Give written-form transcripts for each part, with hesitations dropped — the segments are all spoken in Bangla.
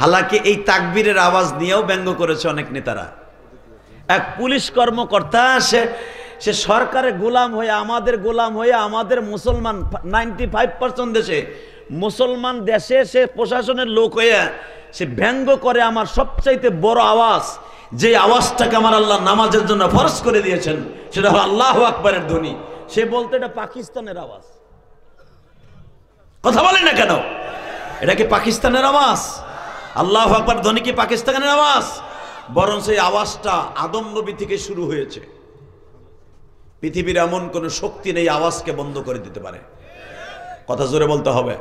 হালাকি এই তাকবীরের আওয়াজ নিয়েও ব্যঙ্গ করেছে অনেক নেতারা। এক পুলিশ কর্মকর্তা সে সরকারের গোলাম হয়ে, আমাদের গোলাম হয়ে, আমাদের মুসলমান 95% দেশে মুসলমান দেশে সে প্রশাসনের লোক হয়ে সে ব্যঙ্গ করে আমার সবচাইতে বড় আওয়াজ, যে আওয়াজটাকে আমার আল্লাহ নামাজের জন্য ফরজ করে দিয়েছেন, সেটা হলো আল্লাহু আকবারের ধ্বনি। সে বলতে এটা পাকিস্তানের আওয়াজ। কথা বলেন না কেন? এটা কি পাকিস্তানের আওয়াজ? আল্লাহু আকবার ধ্বনি কি পাকিস্তানের আওয়াজ? বরং সেই আওয়াজটা আদম নবী থেকে শুরু হয়েছে। পৃথিবীর এমন কোন শক্তি নেই আওয়াজকে বন্ধ করে দিতে পারে। কথা জোরে বলতে হবে,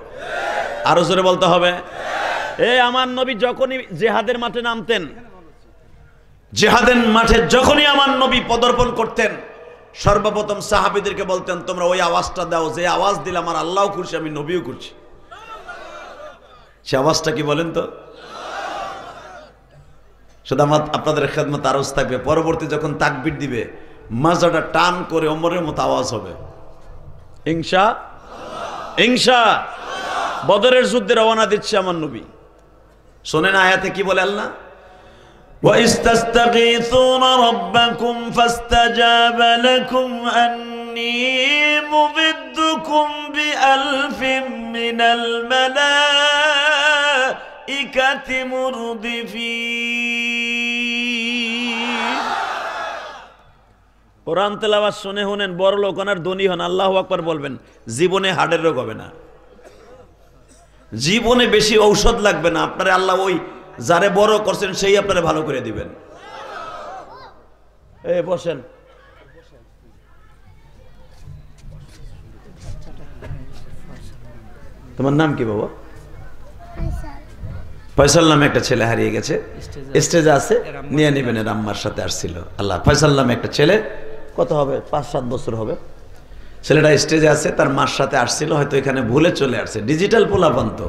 আরো জোরে বলতে হবে। আমার নবী যখনই জিহাদের মাঠে নামতেন, জিহাদের মাঠে যখনই আমার নবী পদার্পণ করতেন, সর্বপ্রথম সাহাবীদেরকে বলতেন, তোমরা ওই আওয়াজটা দাও, যে আওয়াজ দিলে আমার আল্লাহও খুশি, আমি নবীও খুশি। সে আওয়াজটা কি বলেন তো? শুধু আমার আপনাদের খেদমত আরজ থাকবে, পরবর্তী যখন তাকবীর দিবে মাজাটা টান করে ওমরের মতো আওয়াজ হবে, ইনশাআল্লাহ। ইনশাআল্লাহ বদরের যুদ্ধে রওনা দিচ্ছে আমার নবী। শোনেন আয়াতে কি বলে আল্লাহ, وَإِذْ تَسْتَغِيثُونَ رَبَّكُمْ فَاسْتَجَابَ لَكُمْ أَنِّي مُمِدُّكُمْ بِأَلْفٍ مِّنَ الْمَلَائِكَةِ مُرْدِفِينَ। কোরআন তেলাওয়াত শুনে শুনেন, বড় লোক হন আর ধনী হন, আল্লাহু আকবার বলবেন, জীবনে হার্টের রোগ হবে না, জীবনে বেশি ঔষধ লাগবে না। আপনারা আল্লাহ ওই যারে বড় করছেন সেই আপনারা ভালো করে দিবেন। বসেন। তোমার নাম কি বাবা? ফয়সাল নামে একটা ছেলে হারিয়ে গেছে, স্টেজে আছে, নিয়ে নেবেন। এর আম্মার সাথে আসছিল। আল্লাহ, ফয়সাল নামে একটা ছেলে, কত হবে 5-7 বছর হবে, ছেলেটা স্টেজে আছে, তার মার সাথে আসছিল, হয়তো এখানে ভুলে চলে আসছে। ডিজিটাল পোলাপান তো,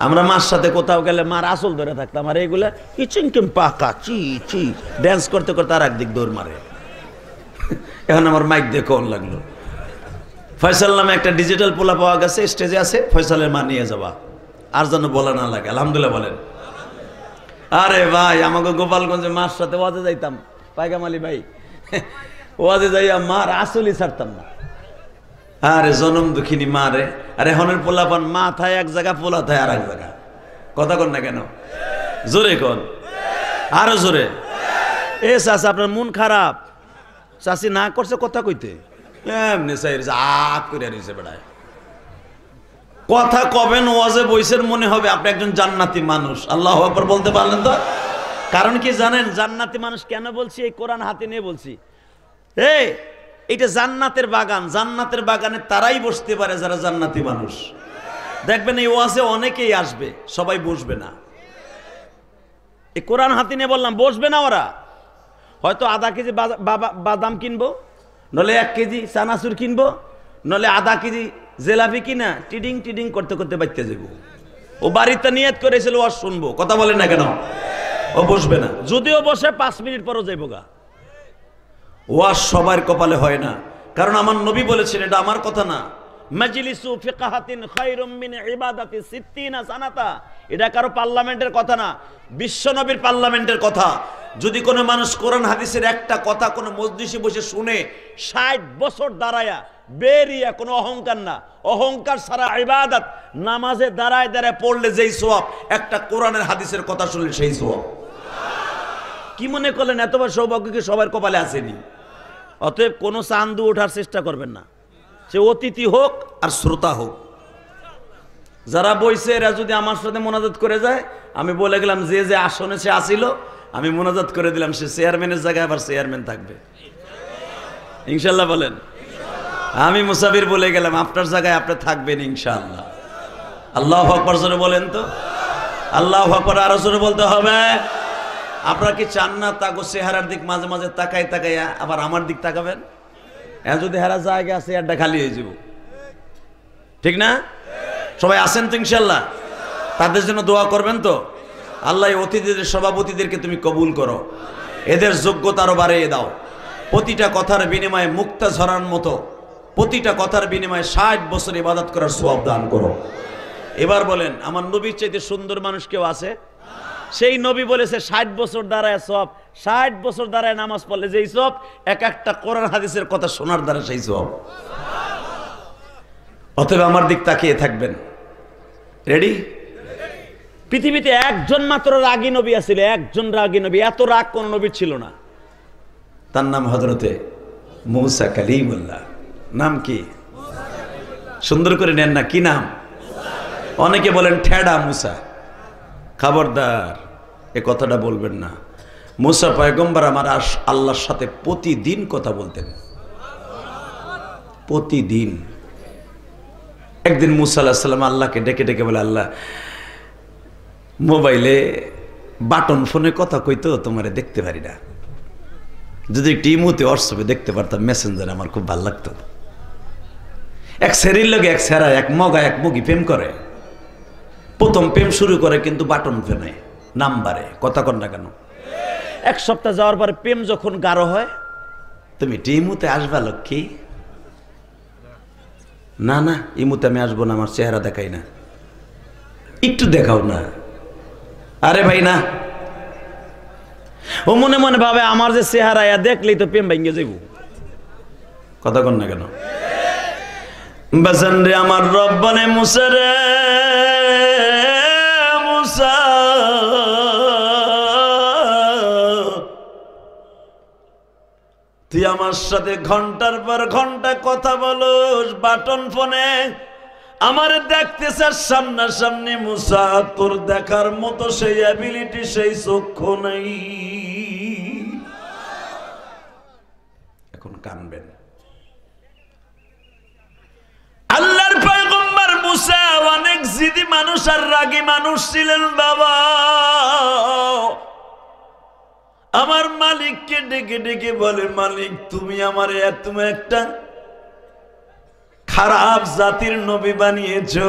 আমরা মার সাথে কোথাও গেলে মার আসল ধরে থাকতাম, আর এইগুলা কিচিংকিম পাকা চি চি ড্যান্স করতে করতে আর একদিক দৌড় মারে। এখন আমার মাইক দিয়ে কোন লাগলো। ফয়সাল নামে একটা ডিজিটাল পোলা পাওয়া গেছে, স্টেজে আছে, ফয়সালের মা নিয়ে যাবা, আর যেন বলা না লাগে। আলহামদুলিল্লাহ বলেন। আরে ভাই, আমাকে গোপালগঞ্জে মার সাথে ওয়াজে যাইতাম, পাইগাম আলী ভাই, ওয়াজে যাইয়া মার আসলই ছাড়তাম না। আরে জনম দুঃখিনী মা রে। আরে হনের পোলাপান মা থায় এক জায়গা, পোলা থায় আর এক জায়গা। কথা কন না কেন? জোরে কন, আরো জোরে। চাচা আপনার মন খারাপ? চাচি না করছে কথা কইতে, এমনি আগ করে নিছে বেড়ায়। কথা কবেন ওয়াজে বইসের, মনে হবে আপনি একজন জান্নাতি মানুষ। আল্লাহু আকবার বলতে পারলেন তো? কারণ কি জানেন জান্নাতি মানুষ কেন বলছি? এই কোরআন হাতে নিয়ে বলছি। এটা জান্নাতের বাগান, জান্নাতের বাগানে তারাই বসতে পারে যারা জান্নাতি মানুষ। দেখবেন এই ওয়াজে অনেকেই আসবে, সবাই বসবে না। এই কোরআন হাতে নিয়ে বললাম, বসবে না ওরা। হয়তো আধা কেজি বাদাম কিনবো, নলে 1 কেজি চানাচুর কিনবো, নলে আধা কেজি জেলাপি কিনা টিডিং টিডিং করতে করতে বাইতে যাবো। ও বাড়িতে নিয়ত করেছিল ওয়াজ শুনবো। কথা বলেন না কেন? ও বসবে না। যদিও বসে 5 মিনিট পরও যাইব গা। ওয়াজ সবার কপালে হয় না, কারণ আমার নবী বলেছেন, এটা আমার কথা না, মাজলিসু ফিকহাতিন খায়রুম মিন ইবাদাতি 60 সানাতা। এটা কারো পার্লামেন্টের কথা না, বিশ্ব নবীর পার্লামেন্টের কথা। যদি কোনো মানুষ কোরআন হাদিসের একটা কথা কোনো মজলিসে বসে শুনে 60 বছর দাঁড়ায়া বেরিয়া, কোনো অহংকার না, অহংকার ছাড়া ইবাদত, নামাজে দাঁড়ায় দাঁড়ায় পড়লে যেই সওয়াব, একটা কোরআনের হাদিসের কথা শুনলে সেই সওয়াব। কি মনে করলেন এতবার সৌভাগ্য কি সবার কপালে আসেনি? অতএব কোনো চান্দু ওঠার চেষ্টা করবেন না, সে অতিথি হোক আর শ্রোতা হোক। যারা বইছে এরা যদি আমার সাথে মোনাজাত করে যায়, আমি বলে গেলাম যে যে আসনে সে আসিল, আমি মোনাজাত করে দিলাম, সে চেয়ারম্যানের জায়গায় আবার চেয়ারম্যান থাকবে ইনশাল্লাহ। বলেন। আমি মুসাফির বলে গেলাম, আপনার জায়গায় আপনি থাকবেন ইনশাআল্লাহ। আল্লাহু আকবার জোরে বলেন তো। আল্লাহু আকবার আরো জোরে বলতে হবে। আপনারা কি চান না তাগো চেহারার দিক মাঝে মাঝে তাকাই তাকাইয়া আবার আমার দিক তাকাবেন? যদি হারা জায়গা আছে একটা খালি হয়ে যাব, ঠিক না? সবাই আসেন তো ইনশাল্লাহ? তাদের জন্য দোয়া করবেন তো? আল্লাহ অতিথিদের, সভাপতিদেরকে তুমি কবুল করো, এদের যোগ্যতা আরো বাড়িয়ে দাও। প্রতিটা কথার বিনিময়ে মুক্তা ঝরার মতো, প্রতিটা কথার বিনিময়ে 60 বছর ইবাদত করার সওয়াব দান করো। এবার বলেন আমার নবীর চাইতে সুন্দর মানুষ কেউ আছে? সেই নবী বলেছে 60 বছর দাঁড়ায় সব, 60 বছর দাঁড়ায় নামাজ পড়লে যেই সব, এক একটা কোরআন হাদিসের কথা শোনার দ্বারা সেই সব। অতএব আমার দিক তাকিয়ে থাকবেন। রেডি? পৃথিবীতে একজন মাত্র রাগী নবী আছিল, একজন রাগী নবী, এত রাগ কোন নবীর ছিল না। তার নাম হযরতে মূসা কালিমুল্লাহ। নাম কি? সুন্দর করে নেন না, কি নাম? অনেকে বলেন ঠেডা মূসা। খবরদার, এ কথাটা বলবেন না। মূসা পয়গম্বর আমার আল্লাহর সাথে প্রতিদিন কথা বলতেন, প্রতিদিন। একদিন মূসা আলাইহিস সালাম আল্লাহকে ডেকে ডেকে বলে, আল্লাহ মোবাইলে বাটন ফোনে কথা কইতো তোমারে দেখতে পারি না, যদি একটু ইমুতে হোয়াটসঅ্যাপে দেখতে পারতাম, মেসেঞ্জারে আমার খুব ভালো লাগতো। এক সেরির লগে এক সেরা, এক মগা এক মুগি প্রেম করে। প্রথম প্রেম শুরু করে কিন্তু বাটন ফোনে নাম্বারে, কথা কন না কেন? এক সপ্তাহ যাওয়ার পরে প্রেম যখন গাঢ় হয়, তুমি একটু ইমুতে আসবা লক্ষ্মী? না না, ইমুতে আমি আসবো না, আমার চেহারা দেখাই না। একটু দেখাও না। আরে ভাই না, ও মনে মনে ভাবে আমার যে চেহারা দেখলেই তো প্রেম ভেঙে যাইব, কথা কন না কেন? বাজান রে আমার রব বলে, মূসা রে মূসা, তুই আমার সাথে ঘন্টার পর ঘন্টা কথা বলোস বাটন ফোনে, আমারে দেখতে চাস সামনাসামনি। মূসা, তোর দেখার মতো সেই অ্যাবিলিটি, সেই চক্ষু নাই। এখন কানবেন। আল্লাহর পয়গম্বর মূসা অনেক জিদি মানুষ আর রাগী মানুষ ছিলেন বাবা। আমার মালিককে ডেকে ডেকে বলে, মালিক তুমি আমারে এত একটা খারাপ জাতির নবী বানিয়েছো,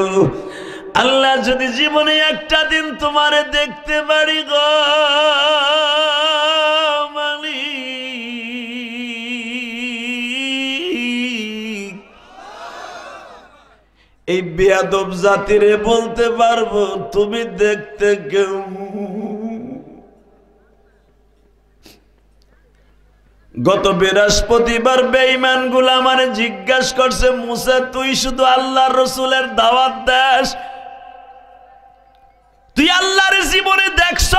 আল্লাহ যদি জীবনে একটা দিন তোমারে দেখতে পারি গো মালিক, এই বেয়াদব জাতিরে বলতে পারবো তুমি দেখতে কেউ। গত বৃহস্পতিবার বেঈমান গুলা আমারে জিজ্ঞাসা করছে, মূসা তুই শুধু আল্লাহর রাসূলের দাওয়াত দেস, তুই আল্লাহর জীবনে দেখছ?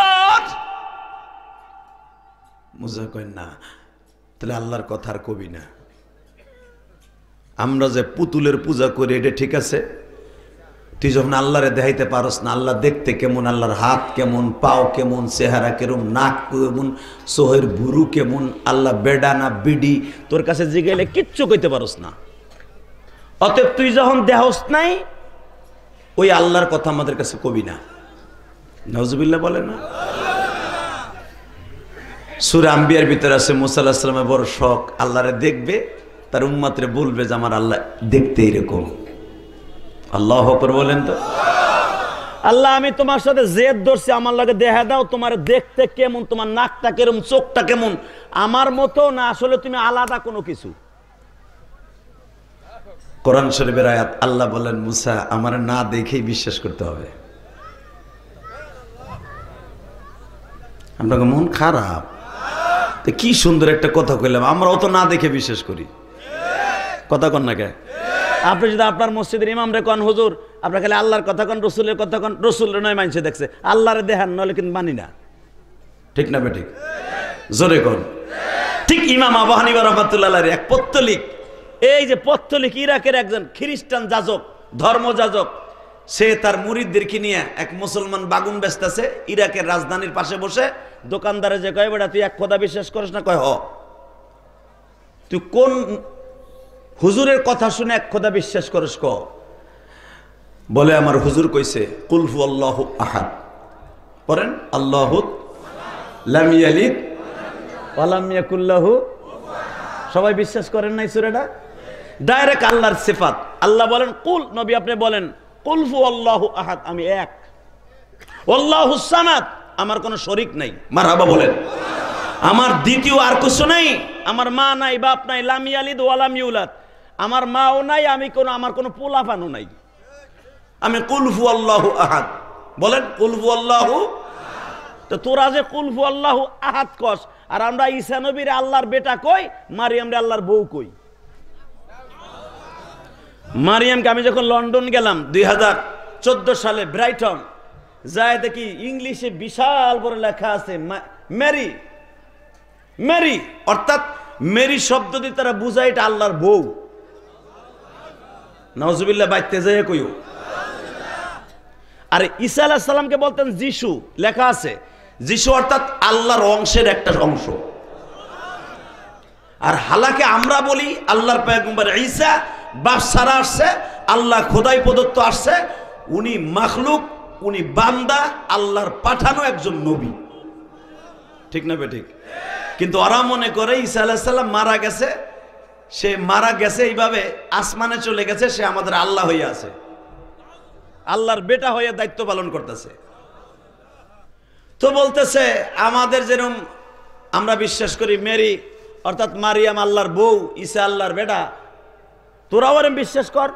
মূসা কয় না। তাহলে আল্লাহর কথা আর কবি না। আমরা যে পুতুলের পূজা করি এটা ঠিক আছে, তুই যখন আল্লাহরে দেখাইতে পারস না, আল্লাহ দেখতে কেমন, আল্লাহর হাত কেমন, পাও কেমন, চেহারা কেমন, নাক কেমন, সোহের বুরু কেমন, আল্লাহ বেডা না বিডি, তোর কাছে জিগাইলে কিচ্ছু কইতে পারস না। অতএব তুই যখন দেহস নাই, ওই আল্লাহর কথা আমাদের কাছে কবি না। নাউজুবিল্লাহ বলে না? সূরা আম্বিয়ার ভিতরে আছে মূসা আলাইহিস সালামের বড় শখ, আল্লাহরে দেখবে, তার উম্মতরে বলবে যে আমার আল্লাহ দেখতে এরকম। আল্লাহু আকবার বলেন তো। আল্লাহ আমি তোমার সাথে জেদ ধরছি, আমার লাগে দেখা দাও তোমার দেখতে কেমন, তোমার নাকটা কেমন, চোখটা কেমন, আমার মতো না আসলে তুমি আলাদা কোনো কিছু। কোরআন শরীফের আয়াত, আল্লাহ বলেন মূসা আমার না দেখেই বিশ্বাস করতে হবে। আপনাকে মন খারাপ, তো কি সুন্দর একটা কথা কইলাম, আমরাও তো না দেখে বিশ্বাস করি, কথা কন না কে? আপনি যদি আপনার মসজিদের ইমামরে কন হুজুর আপনার খালি আল্লাহর কথা কন, রসুলের কথা কন, রসুলের নয় মানুষে দেখছে, আল্লাহরে দেখান, নইলে কিন্তু মানি না। ঠিক না বেঠিক? জোরে কন। ঠিক ইমাম আবু হানিফা রাহমাতুল্লাহ আলাইহি এক পত্তলিক, এই যে পত্তলিক ইরাকের একজন খ্রিস্টান যাজক, ধর্ম যাজক, সে তার মুরিদদেরকে নিয়ে এক মুসলমান বাগুন বেচতেছে ইরাকের রাজধানীর পাশে বসে। দোকানদারে যে কয় বেটা তুই এক খোদা বিশ্বাস করিস না? কয় হ। তুই কোন হুজুরের কথা শুনে এক খোদা বিশ্বাস করিস? ক। বলে আমার হুজুর কইছে কুল হু আল্লাহু আহাদ, পড়েন আল্লাহু লাম ইয়ালিদ ওয়া লাম ইয়াকুল লাহু। সবাই বিশ্বাস করেন নাই সূরাটা? ডাইরেক্ট আল্লাহর সিফাত। আল্লাহ বলেন কুল, নবী আপনি বলেন কুল হু আল্লাহু আহাদ, আমি এক। আল্লাহুস সামাদ, আমার কোনো শরীক নাই। মারহাবা বলেন। আমার দ্বিতীয় আর কিছু নাই, আমার মা নাই, বাপ নাই, লাম ইয়ালিদ ওয়া লাম ইউলাদ, আমার মাও নাই, আমি কোনো আমার কোনো পোলাপানও নাই। আমি কুল হু আল্লাহু আহাদ, বলেন কুল হু আল্লাহু। তো তোরা যে কুল হু আল্লাহু আহাদ কস, আর আমরা ঈসা নবীর আল্লাহর বেটা কই, মারিয়ামরে আল্লাহর বউ কই। মারিয়ামকে আমি যখন লন্ডন গেলাম 2014 সালে ব্রাইটন, যায় দেখি ইংলিশে বিশাল বড় লেখা আছে মেরি। মেরি অর্থাৎ মেরি শব্দ দিয়ে তারা বুঝায় এটা আল্লাহর বউ। নাউজুবিল্লাহ বাইতে যায় কইও। আর ঈসা আলাইহিস সালামকে বলতেন যিশু, লেখা আছে যিশু অর্থাৎ আল্লাহর অংশের একটা অংশ। আর হালাকে আমরা বলি আল্লাহর পয়গম্বর ঈসা বাপ সারা আসছে, আল্লাহ খোদাই প্রদত্ত আসছে, উনি মাখলুক, উনি বান্দা, আল্লাহর পাঠানো একজন নবী। ঠিক না বেঠিক? কিন্তু ওরা মনে করে ঈসা আলাইহিস সালাম মারা গেছে, সে মারা গেছে এইভাবে আসমানে চলে গেছে, সে আমাদের আল্লাহ হয়ে আছে, আল্লাহর বেটা হয়ে দায়িত্ব পালন করতেছে। তো বলতেছে আমাদের যেরকম আমরা বিশ্বাস করি মেরি অর্থাৎ মারিয়াম আল্লাহর বউ, ঈসা আল্লাহর বেটা, তোরাও এরকম বিশ্বাস কর।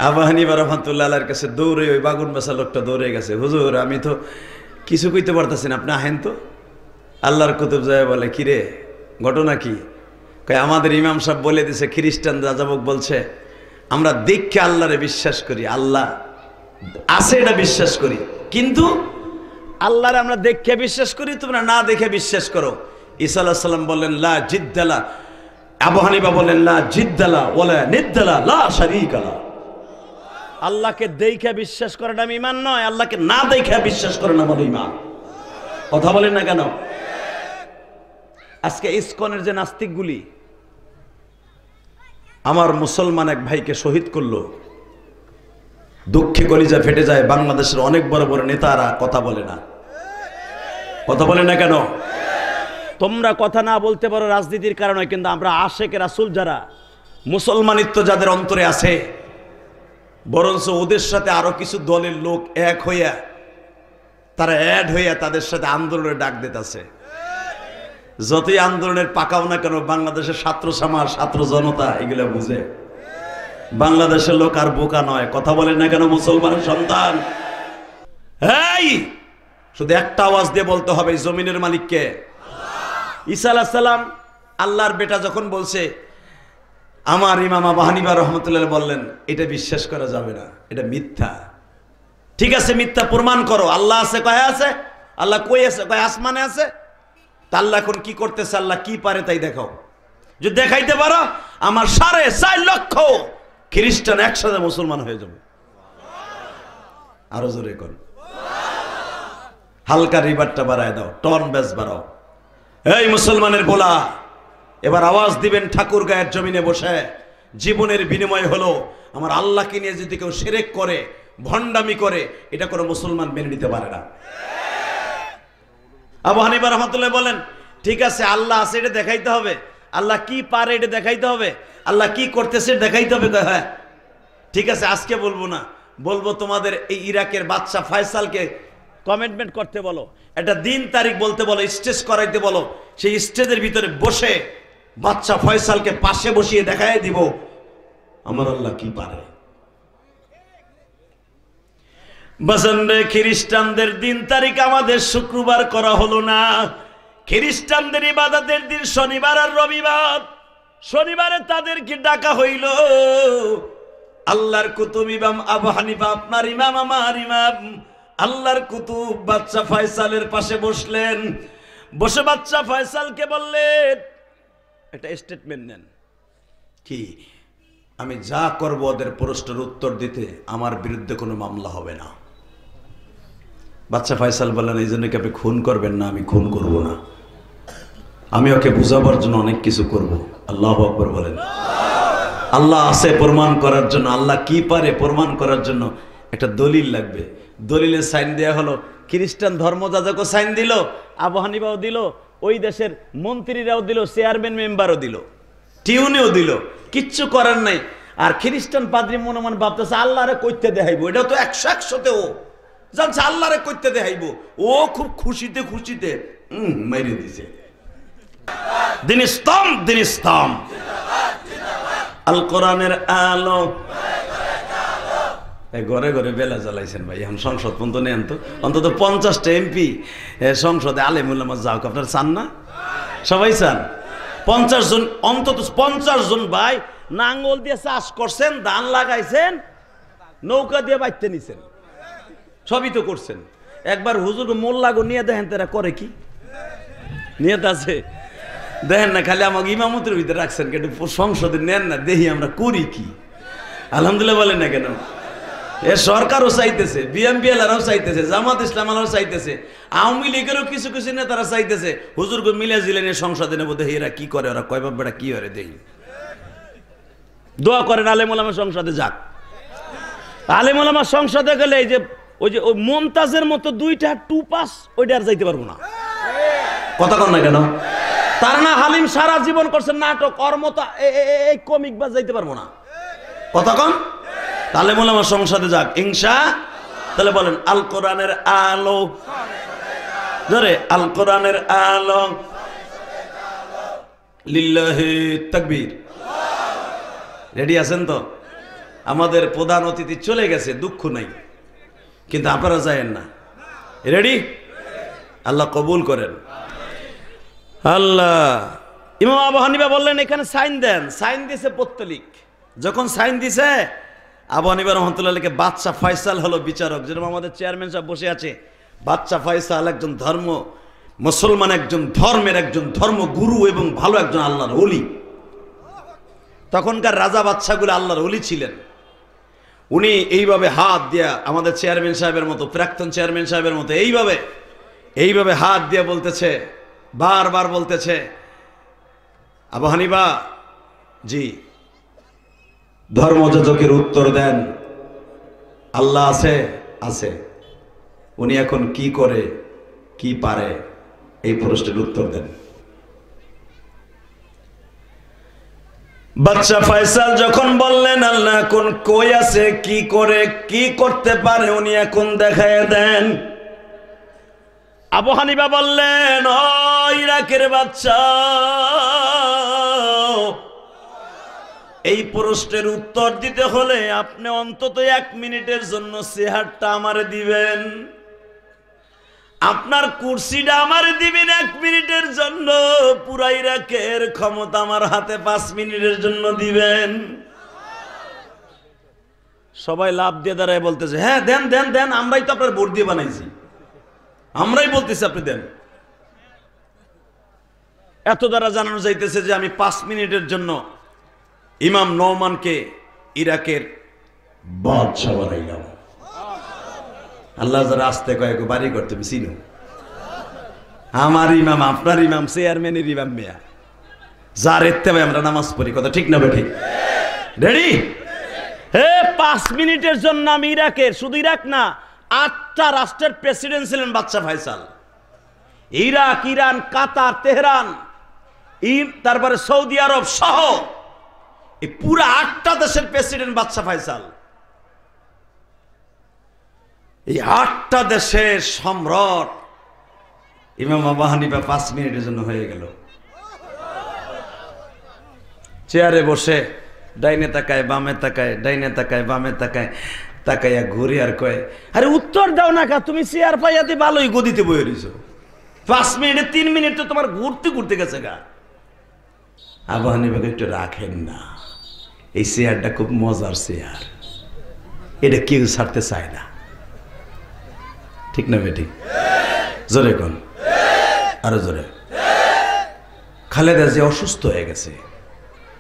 আবু হানিফা রাহমাতুল্লাহ আলাইহির কাছে দৌড়ে ওই বাগুন বাসা লোকটা দৌড়ে গেছে, হুজুর আমি তো কিছু কইতে পারতেছি না, আপনি আহেন তো। আল্লাহর কুতুব যায় বলে কিরে ঘটনা কি? কয় আমাদের ইমাম সাহেব বলে দিছে, খ্রিস্টান যাজক বলছে আমরা দেখে আল্লাহরে বিশ্বাস করি, আল্লাহ আছে এটা বিশ্বাস করি, কিন্তু আল্লাহরে আমরা দেখে বিশ্বাস করি, তোমরা না দেখে বিশ্বাস করো। ঈসা আলাইহিস সালাম বললেন লা জিদ্দালা, আবু হানিফা বললেন লা জিদ্দালা ওয়ালা নিদ্দালা লা শারীকা লা। আল্লাহকে দেখে বিশ্বাস করে না ঈমান নয়, আল্লাহকে না দেখে বিশ্বাস করে না বলে ঈমান। কথা বলেন না কেন? আজকে ইসকনের যে নাস্তিকগুলি আমার মুসলমান এক ভাইকে শহীদ করলো, দুঃখে কলিজা ফেটে যায়। বাংলাদেশের অনেক বড় বড় নেতারা কথা বলে না। কথা বলে না কেন? তোমরা কথা না বলতে পারো রাজনীতির কারণে, কিন্তু আমরা আশেকে রাসূল যারা, মুসলমানিত্ব যাদের অন্তরে আছে, বরঞ্চ ওদের সাথে আরো কিছু দলের লোক এক হইয়া, তারা অ্যাড হইয়া তাদের সাথে আন্দোলনের ডাক দিতেছে। যতই আন্দোলনের পাকাও না কেন, বাংলাদেশের ছাত্র সমাজ, ছাত্র জনতা এগুলো বুঝে। বাংলাদেশের লোক আর বোকা নয়। কথা বলেন না কেন মুসলমানের সন্তান? এই শুধু একটা আওয়াজ দিয়ে বলতে হবে, জমিনের মালিককে। ঈসা আলাইহিস সালাম আল্লাহর বেটা যখন বলছে, আমার ইমাম আবু হানিফা রাহমাতুল্লাহ বললেন এটা বিশ্বাস করা যাবে না, এটা মিথ্যা। ঠিক আছে মিথ্যা প্রমাণ করো। আল্লাহ আছে, কয় আছে? আল্লাহ কই আছে? কয় আসমানে আছে। তা আল্লাহ এখন কি করতেছে? আল্লাহ কি পারে তাই দেখাও। যদি দেখাইতে পারো, আমার 4.5 লক্ষ খ্রিস্টান একসাথে মুসলমান হয়ে যাবে। আরো জোরে কর, হালকা রিবারটা বাড়ায় দাও, টন বেস বাড়াও। এই মুসলমানের গোলা, এবার আওয়াজ দিবেন ঠাকুর গায়ের জমিনে বসে। জীবনের বিনিময় হলো আমার আল্লাহকে নিয়ে যদি কেউ শিরক করে, ভণ্ডামি করে, এটা কোনো মুসলমান মেনে নিতে পারে না। আবু হানিফা রাহমাতুল্লাহ বলেন ঠিক আছে আল্লাহ আছে এটা দেখাইতে হবে, আল্লাহ কি পারে এটা দেখাইতে হবে, আল্লাহ কি করতেছে দেখাইতে হবে। হ্যাঁ ঠিক আছে, আজকে বলবো না, বলবো তোমাদের এই ইরাকের বাদশা ফয়সালকে কমিটমেন্ট করতে বলো, একটা দিন তারিখ বলতে বলো, স্টেজ করাইতে বলো। সেই স্টেজের ভিতরে বসে বাদশা ফয়সালকে পাশে বসিয়ে দেখাই দিব আমার আল্লাহ কি পারে। বাজানরে খ্রিস্টানদের দিন তারিখ আমাদের শুক্রবার করা হলো না। খ্রিস্টানদের ইবাদতের দিন শনিবার আর রবিবার। শনিবারে তাদেরকে ডাকা হইল। আল্লাহর কুতুব ইমাম আবু হানিফা, আপনার ইমাম আমার ইমাম, আল্লাহর কুতুব বাদশা ফয়সালের পাশে বসলেন। বসে বাদশা ফয়সালকে বললেন একটা স্টেটমেন্ট নেন। কি? আমি যা করব ওদের প্রশ্নের উত্তর দিতে আমার বিরুদ্ধে কোনো মামলা হবে না। বাদশা ফয়সাল বললেন এই জন্য কি আপনি খুন করবেন না? আমি খুন করব না, আমি ওকে বুঝাবার জন্য অনেক কিছু করব। আল্লাহু আকবার বলেন। আল্লাহ আছে প্রমাণ করার জন্য, আল্লাহ কি পারে প্রমাণ করার জন্য একটা দলিল লাগবে। দলিলের সাইন দেয়া হলো। খ্রিস্টান ধর্মযাজকও সাইন দিল, আবু হানিফাও দিল, ওই দেশের মন্ত্রীরাও দিল, চেয়ারম্যান মেম্বারও দিল, টিউনেও দিল। কিচ্ছু করার নাই। আর খ্রিস্টান পাদ্রী মনে মনে ভাবতেছে আল্লাহরে কইতে দেখাইবো। এটাও তো 100-100তে ও জানছে আল্লাহরে কইতে দেখাইবো। ও খুব খুশিতে খুশিতে মাইরে দিছে। দিন ইসলাম, দিন ইসলাম, আল কোরআনের আলো, ঘরে ঘরে বেলা জ্বালাইছেন ভাই, এখন সংসদ পর্যন্ত নেন তো, অন্তত 50টা এমপি সংসদে আলেমুল আমাজ যাওক, আপনারা চান না? সবাই চান? 50 জন, অন্তত 50 জন ভাই নাঙ্গল দিয়ে চাষ করছেন, ধান লাগাইছেন, নৌকা দিয়ে বাইতে নিছেন, সবই তো করছেন। একবার হুজুর মোল্লাগো নিয়ে দেখেন তারা করে কি, নিয়ত আছে দেখেন না, খালি আমাকে ইমামতের ভিতরে রাখছেন, কিন্তু সংসদে নেন না, দেখি আমরা করি কি। আলহামদুলিল্লাহ বলেন না কেন? এ সরকারও চাইতেছে, বিএমপি এলারাও চাইতেছে, জামাত ইসলাম এলারাও চাইতেছে, আওয়ামী লীগেরও কিছু কিছু নেতারা চাইতেছে হুজুরকে মিলে জিলে নিয়ে সংসদে নেবো, দেখি এরা কি করে, ওরা কয় বাপটা কি করে দেখি। দোয়া করেন আলেম ওলামা সংসদে যাক। আলেম ওলামা সংসদে গেলে এই যে ওই মমতাজের মতো 2টা টুপাস ওইটা আর যাইতে পারবো না। কথা কন না কেন? তার না হালিম সারা জীবন করছেন নাটক, ওর মতো এই কমিক বাজ যাইতে পারবো না। কথা কন? তাহলে বলে আমার সংসদে যাক ইনশাআল্লাহ। তাহলে বলেন আল কোরআনের আলো, ধরে আল কোরআনের আলো, লিল্লাহি তাকবীর। রেডি আছেন তো? আমাদের প্রধান অতিথি চলে গেছে, দুঃখ নাই, কিন্তু আপনারা যায়েন না। রেডি? আল্লাহ কবুল করেন। আল্লাহ। ইমাম আবু হানিফা বললেন এখানে সাইন দেন, সাইন দিয়েছে পত্তলিক। যখন সাইন দিছে আবু হানিফা রহমতুল্লাহকে বাদশা ফয়সাল হলো বিচারক, যেরকম আমাদের চেয়ারম্যান সাহেব বসে আছে, বাদশা ফয়সাল একজন মুসলমান, একজন ধর্মের একজন ধর্মগুরু এবং ভালো একজন আল্লাহর ওলি। তখনকার রাজা বাদশাগুলো আল্লাহর ওলি ছিলেন। উনি এইভাবে হাত দিয়া আমাদের চেয়ারম্যান সাহেবের মতো, প্রাক্তন চেয়ারম্যান সাহেবের মতো এইভাবে হাত দিয়া বলতেছে, বারবার বলতেছে, আবু হানিফা জি, ধর্মযাজকের উত্তর দেন, আল্লাহ আছে? আছে। উনি এখন কি করে, কি পারে, এই প্রশ্নের উত্তর দেন। বাদশা ফয়সাল যখন বললেন আল্লাহ এখন কই আছে, কি করে, কি করতে পারে, উনি এখন দেখায় দেন। আবু হানিফা বললেন, ও ইরাকের বাদশা, এই প্রশ্নের উত্তর দিতে হলে আপনি অন্তত 1 মিনিটের জন্য চেহারটা আমারে দিবেন, আপনার কুরসিটা আমারে দিবেন 1 মিনিটের জন্য, পুরা ইরাকের ক্ষমতা আমার হাতে 5 মিনিটের জন্য দিবেন। সবাই লাভ দিয়ে দাঁড়ায় বলতেছে, হ্যাঁ দেন দেন দেন, আমরাই তো আপনার ভোট দিয়ে বানাইছি, আমরাই বলতেছি আপনি দেন। এত দ্বারা জানানো যাইতেছে যে আমি 5 মিনিটের জন্য ইমাম নওমানকে ইরাকের বাদশা বানাইলাম। আল্লাহ যারা আসতে কয়েক বাড়ি করতে চিনো, আমার ইমাম, আপনার ইমাম, চেয়ারম্যানের ইমাম, মেয়া যার ইত্তেবায় আমরা নামাজ পড়ি। কথা ঠিক না ঠিক? রেডি? হে 5 মিনিটের জন্য আমি ইরাকের, শুধু ইরাক না 8টা রাষ্ট্রের প্রেসিডেন্ট ছিলেন বাদশা ফয়সাল। ইরাক, ইরান, কাতার, তেহরান, তারপরে সৌদি আরব সহ এই পুরো 8টা দেশের প্রেসিডেন্ট বাদশা ফয়সাল। এই 8টা দেশের সম্রাট ইমাম আবু হানিফা 5 মিনিটের জন্য হয়ে গেল। চেয়ারে বসে ডাইনে তাকায়, বামে তাকায়, ডাইনে তাকায়, বামে তাকায়, তাকাইয়া ঘুরে আর কয়, আরে উত্তর দাও না কা, তুমি চেয়ার পাইয়াতে ভালোই গদিতে বয়ে রইছো, 5 মিনিটে 3 মিনিট তো তোমার ঘুরতে ঘুরতে গেছে গা। আবু হানিফাকে একটু রাখেন না, এই চেয়ারটা খুব মজার চেয়ার, এটা কেউ ছাড়তে চায় না। ঠিক না বেটি? জোরে কোন, আরো জোরে। খালেদা যে অসুস্থ হয়ে গেছে,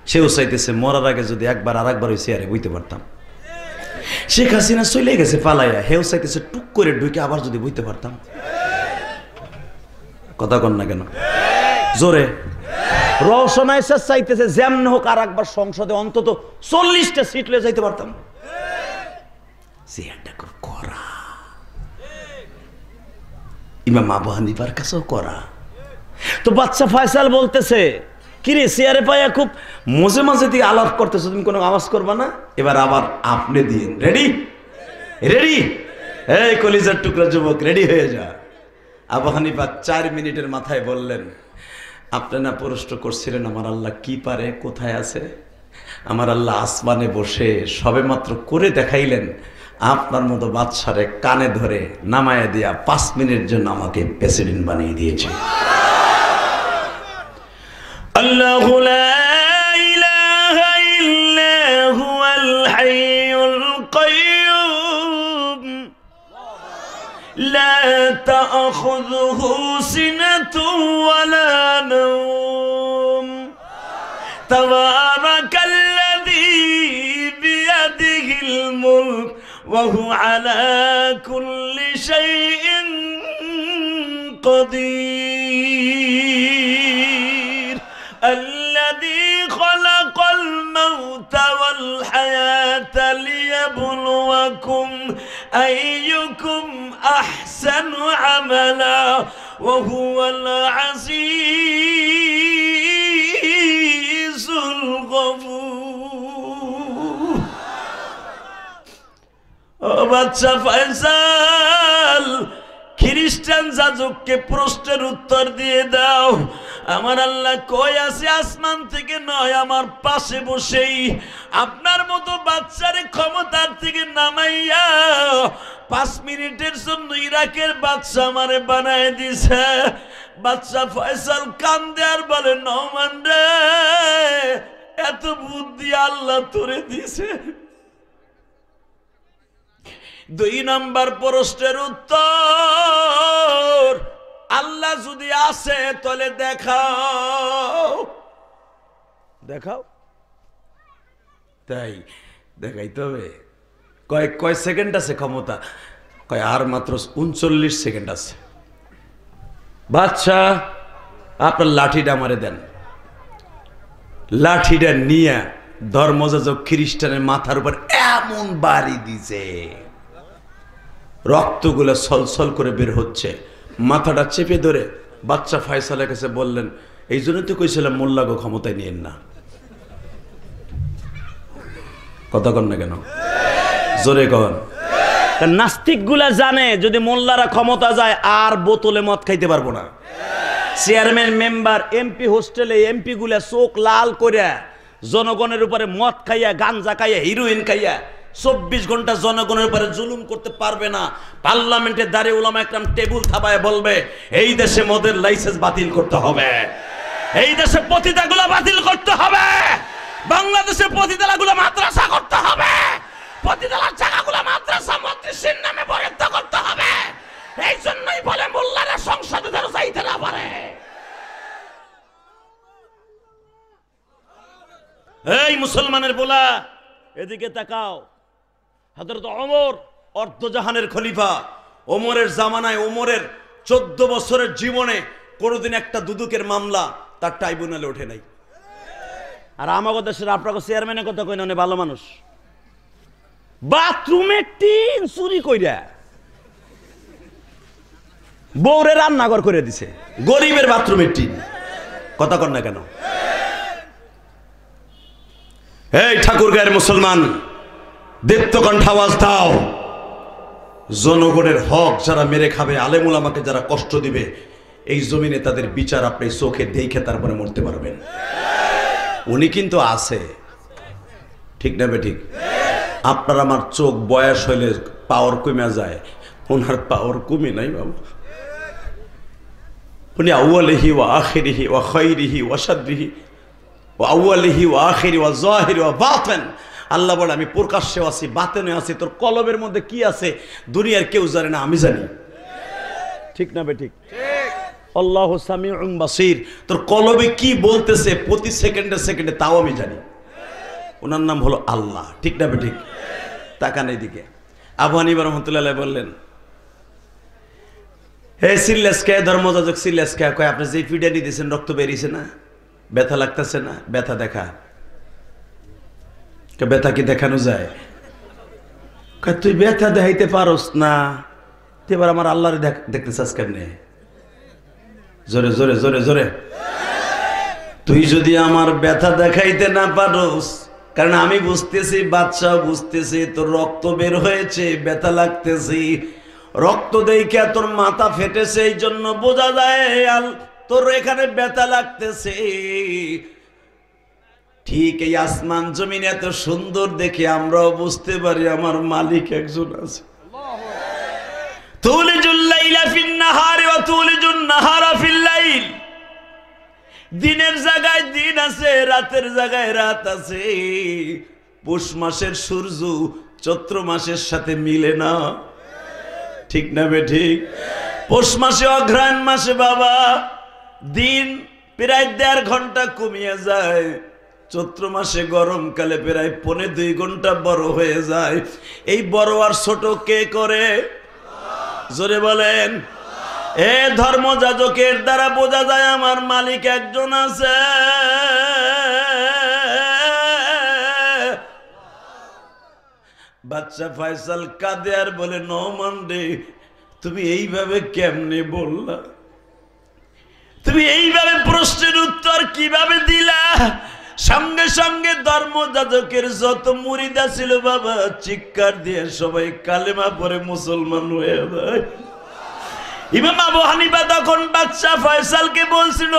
সেও চাইতেছে মরার আগে যদি একবার আর একবার ওই চেয়ারে বইতে পারতাম। শেখ হাসিনা চলে গেছে পালাইয়া, হেও চাইতেছে টুক করে ঢুকে আবার যদি বইতে পারতাম। কথা কন না কেন? জোরে। রওশন আয়েশা চাইতেছে যেমন হোক আর একবার সংসদে অন্তত 40টা সিট লয়ে যাইতে পারতাম। চেয়ারটা খুব করা, ইমাম আবু হানিফার কাছেও করা। তো বাদশা ফয়সাল বলতেছে, কিরে চেয়ারে পাইয়া খুব মজে মাঝে দিয়ে আলাপ করতেছো, তুমি কোনো আওয়াজ করবা না? এবার আবার আপনি দিন। রেডি? রেডি? এই কলিজার টুকরা যুবক, রেডি হয়ে যা। আবু হানিফা 4 মিনিটের মাথায় বললেন, আপনি না প্রশ্ন করছিলেন আমার আল্লাহ কি পারে, কোথায় আছে? আমার আল্লাহ আসমানে বসে সবে মাত্র করে দেখাইলেন, আপনার মতো বাদশারে কানে ধরে নামায়া দিয়া 5 মিনিটের জন্য আমাকে প্রেসিডেন্ট বানিয়ে দিয়েছে। আল্লাহু লা ইলাহা ইল্লা হুয়াল হাইয়ুল কাইয়্যুম লা তা'খুযুহু সিনাতুন ওয়ালা নাওম তাবারাকাল্লাযী বিয়াদিহিল মুলক ওয়া হুয়া আলা কুল্লি শাইইন কাদির الذي خلق الموت والحياة ليبلوكم أيكم أحسن عملا وهو العزيز الغفور বাদশা ফয়সাল খ্রিস্টান যাজককে প্রশ্নের উত্তর দিয়ে দাও, আমার আল্লাহ কই আছে? আসমান থেকে নয়, আমার পাশে বসেই আপনার মতো বাচ্চারে ক্ষমতার থেকে নামাইয়া 5 মিনিটের জন্য ইরাকের বাদশা আমারে বানায় দিছে। বাদশা ফয়সাল কান্দে আর বলে, নওমান রে, এত বুদ্ধি আল্লাহ তোরে দিছে। 2 নম্বর প্রশ্নের উত্তর, আল্লাহ যদি আসে তাহলে দেখাও। দেখাও, তাই দেখাইতে হবে। কয় সেকেন্ড আছে ক্ষমতা? কয় আর মাত্র 39 সেকেন্ড আছে। বাদশা আপনার লাঠিটা আমারে দেন। লাঠিটা নিয়ে ধর্মযাজক খ্রিস্টানের মাথার উপর এমন বাড়ি দিছে, রক্তগুলো ছলছল করে বের হচ্ছে। মাথাটা চেপে ধরে বাদশা ফয়সালের কাছে বললেন, এই জন্য তো কইছিলাম মোল্লাগো ক্ষমতায় নিয়েন না। কথা কন না কেন? জোরে কন। নাস্তিক গুলা জানে যদি মোল্লারা ক্ষমতা যায় আর বোতলে মদ খাইতে পারবো না। চেয়ারম্যান, মেম্বার, এমপি হোস্টেলে এমপি গুলা চোখ লাল করে জনগণের উপরে মদ খাইয়া, গাঞ্জা খাইয়া, হিরোইন খাইয়া 24 ঘন্টা জনগণের উপরে জুলুম করতে পারবে না। পার্লামেন্টে দাঁড়িয়ে উলামা একরাম টেবিল থাবায় বলবে, এই দেশে মদের লাইসেন্স বাতিল করতে হবে, এই দেশে পতিতাগুলো বাতিল করতে হবে, বাংলাদেশে পতিতাগুলো মাদ্রাসা করতে হবে, পতিতার জায়গাগুলো মাদ্রাসা মসজিদের নামে বরাদ্দ করতে হবে। এই জন্যই বলে মোল্লারা সংসদে যেন যাইতে না পারে। এই মুসলমানের পোলা, এদিকে তাকাও। হযরত ওমর অর্ধজাহানের খলিফা, ওমরের জামানায়, ওমরের 14 বছরের জীবনে কোনোদিন একটা দুদুকের মামলা তার ট্রাইব্যুনালে ওঠে নাই। আর আমাদের দেশের আপনাকে চেয়ারম্যানের কথা কই না, উনি ভালো মানুষ। বাথরুমে টিন চুরি কইরা বউরে রান্নাঘর করে দিছে, গরিবের বাথরুমের টিন। কথা কন না কেন? এই ঠাকুর গায়ের মুসলমান, দীপ্তকণ্ঠ আওয়াজ দাও। জনগণের হক যারা মেরে খাবে, আলেমুল আমাকে যারা কষ্ট দিবে, এই জমিনে তাদের বিচার আপনি চোখে দেখে তারপরে মরতে পারবেন। উনি কিন্তু আছে, ঠিক না বেঠিক? আপনার আমার চোখ বয়স হইলে পাওয়ার কমে যায়, ওনার পাওয়ার কমে নাই বাবা। উনি আউয়ালিহি ওয়া আখিরিহি ওয়া খাইরিহি ওয়া শাররিহি ওয়া আউয়ালিহি ওয়া আখিরি ওয়া যাহিরি ওয়া বাতিন। আল্লাহ বলে, আমি প্রকাশ্যে আছি, বাতিনে আছি। তোর কলবের মধ্যে কি আছে দুনিয়ার কেউ জানে না, আমি জানি। ঠিক না বেঠিক? আল্লাহু সামিউন বাসীর। তোর কলবে কি বলতেছে প্রতি সেকেন্ডে সেকেন্ডে তাও আমি জানি। ওনার নাম হলো আল্লাহ। ঠিক না বেঠিক? তাকান এইদিকে। আবু হানিফা রাহমাতুল্লাহ আলাইহি বললেন, হে সিল্লাস কে ধর্মযাজক সিল্লাস কে, কয় আপনি যে ফিডানি দিয়েছেন রক্ত বেরিয়েছে না, ব্যথা লাগতেছে না? ব্যথা দেখা। ব্যথা কি দেখানো যায়? তুই ব্যথা দেখাইতে পারস না, তুই এবার আমার আল্লাহরে দেখতে চাস কেমনে? জোরে জোরে জোরে জোরে। তুই যদি আমার ব্যথা দেখাইতে না পারস, কারণ আমি বুঝতেছি, বাদশা বুঝতেছি, তোর রক্ত বের হয়েছে, ব্যথা লাগতেছি, রক্ত দেইখা তোর মাথা ফেটেছে, এই জন্য বোঝা যায় তোর এখানে ব্যথা লাগতেছে। ঠিক এই আসমান জমিন এত সুন্দর দেখে আমরাও বুঝতে পারি আমার মালিক একজন আছে। তুলিজুল লাইলা ফিন নাহারি ওয়া তুলিজুন নাহারা ফিল লাইল, দিনের জায়গায় দিন আছে, রাতের জায়গায় রাত আছে। পৌষ মাসের সূর্য চৈত্র মাসের সাথে মিলে না, ঠিক না বেঠিক? পৌষ মাসে অঘ্রাণ মাসে বাবা দিন প্রায় 1.5 ঘন্টা কমিয়ে যায়, চৈত্র মাসে গরমকালে প্রায় 1.25 ঘন্টা বড় হয়ে যায়। এই বড় আর ছোট কে করে? জোরে বলেন। এ ধর্মযাজকের দ্বারা বোঝা যায় আমার মালিক একজন আছে। বাচ্চা ফয়সাল কাঁদে আর বলে, নোমান রে, তুমি এইভাবে কেমনে বললা? তুমি এইভাবে প্রশ্নের উত্তর কিভাবে দিলা? সঙ্গে সঙ্গে ধর্মযাজকের যত মুরিদা ছিল বাবা চিৎকার দিয়ে সবাই কালেমা পড়ে মুসলমান হয়ে যায়। ইমাম আবু হানিফা তখন বাচ্চা ফয়সালকে বলছিল,